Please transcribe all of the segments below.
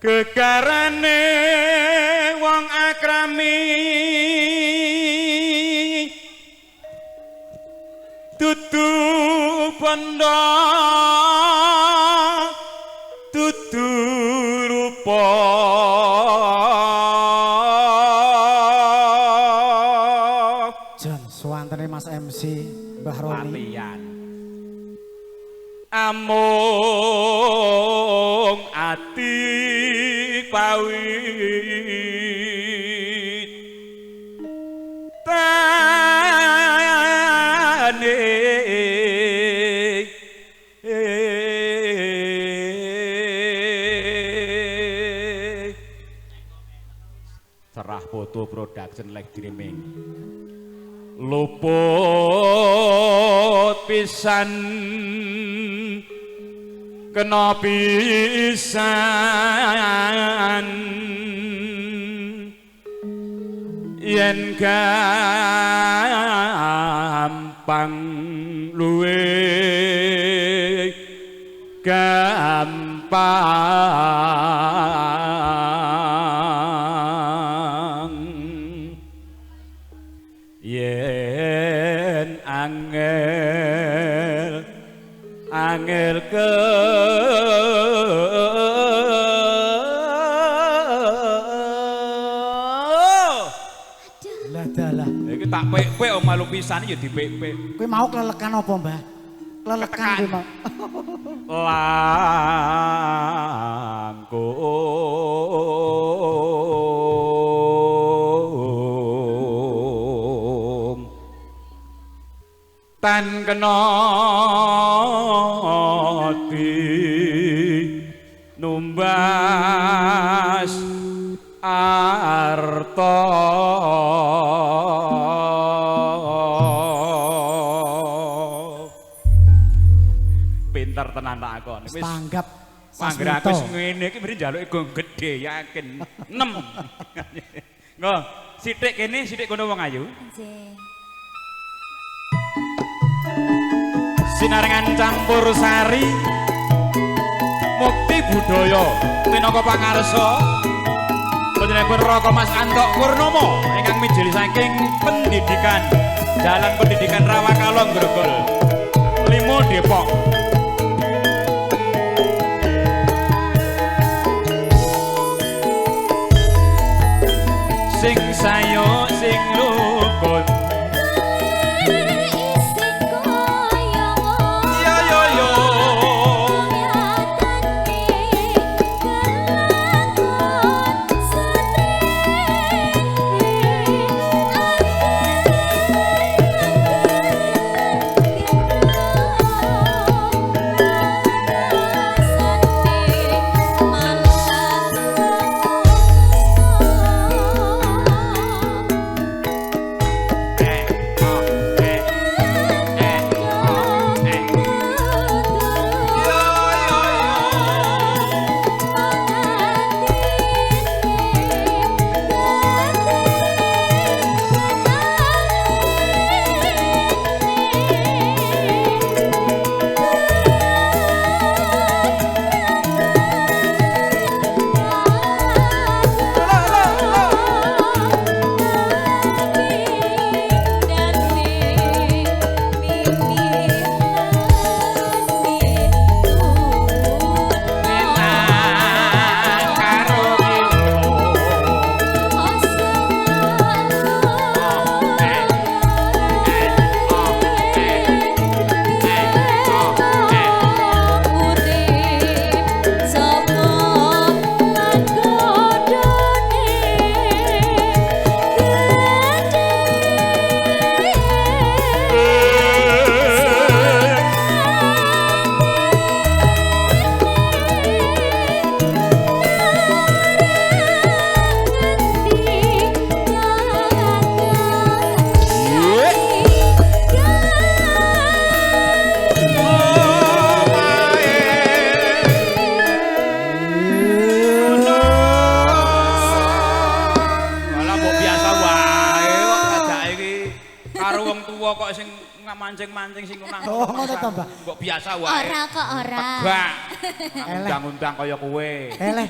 gegarane wong akrami dudu bondo dudu rupa Jan suwantene Mas MC Mbah Roni amung ati pawit tane Serah Foto Production Live Streaming luput pisan kena pisan yen gampang luwe gampang yen angel angel ke dalah iki tak pek-pek om malu pisan ya dipek-pek kowe mau klelekan apa Mbah klelekan kowe mau langkung tan kena numbas arta pinter tenan tak akon wis tanggap Mangger aku wis ngene iki mrene njaluk gong gedhe yakin 6 Ngo sithik kene sithik kono wong ayu Nggih Sinarengan campur sari Mukti budaya minangka pangarsa panjenenganipun Raka Mas Antok Purnomo ingkang mijil saking pendidikan Jalan Pendidikan Rawakalong Grogol 5 Depok sing sayo sing rukun mancing-mancing sing nang. Oh, ngono to, Mbak. Kok biasa wae. Ora kok ora. Bang. Undang-undang kaya kowe. Eleh.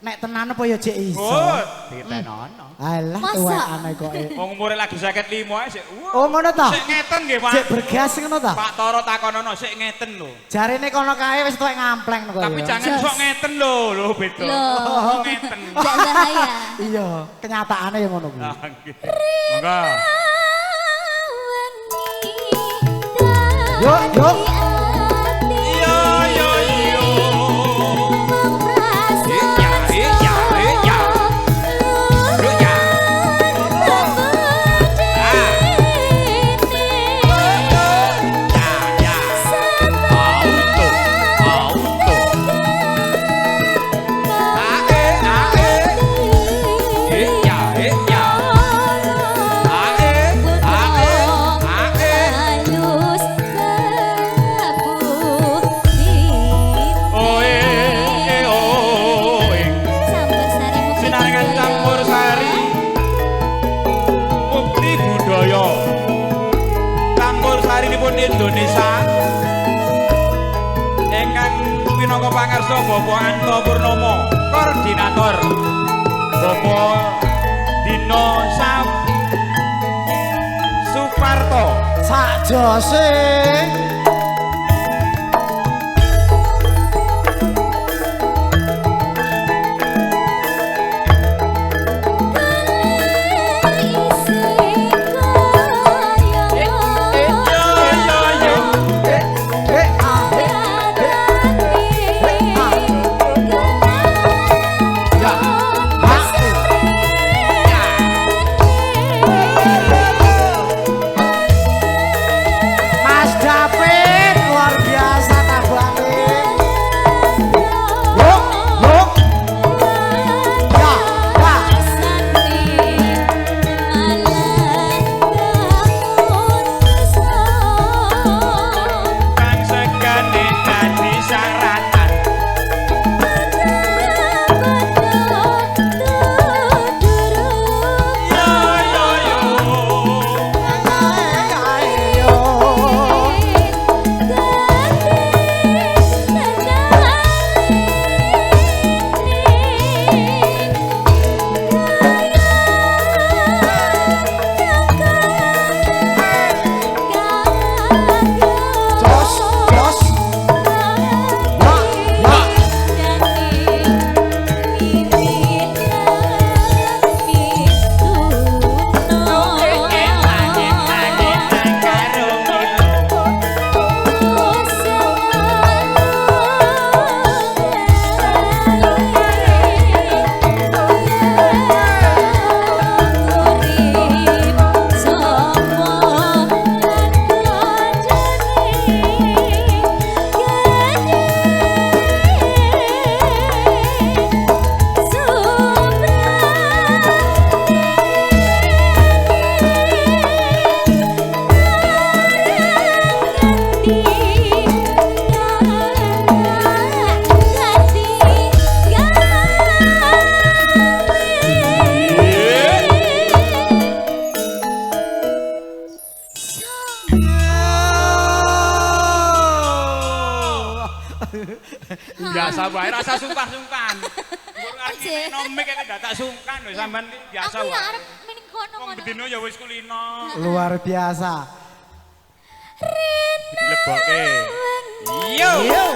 nek tenan apa ya jek iso. Oh, ditenono. Alah Masa? tuwekane kok. Wong umure lagi 55 ae sik. Oh ngono ta? Sik ngeten nggih, Pak. Jek bergas ngono ta? Pak Toro takonono sik ngeten lho. Jarine kono kae wis tuwek ngampleng kok. Tapi jangan Jos. sok ngeten lho, lho beda. Loh. Ngeten. Gak bahaya. Iya, kenyataane ya ngono kuwi. Nah, nggih. Monggo. Yuk, yuk. Iya, iya, iya. Iya, iya, iya. Yuk ya. Ya, ya. Auto, auto. Ae, ae. Iya, iya. Ae, ae, ae. Oe, oe. Sinarengan campur sari. Bukti budaya. Campur sari pun Indonesia. Ingkang minangka pangarsa Bapak Anto Purnomo, koordinator. Bapak Dino Suparto. Sak jose. Mas David luar biasa tabane. Yuk, yuk. Ya, ya. Kang segane dadi syaratan. Yo yo yo. Jos, jos. Biasa wae rasa sungkan-sungkan. Aja. Nomik iki gak tak sungkan lho sampean iki biasa Aku ya wae. arep mending kono Wong ngono. bedino ya wis kulino. Luar biasa. Dilebokke. Yo. Yuk.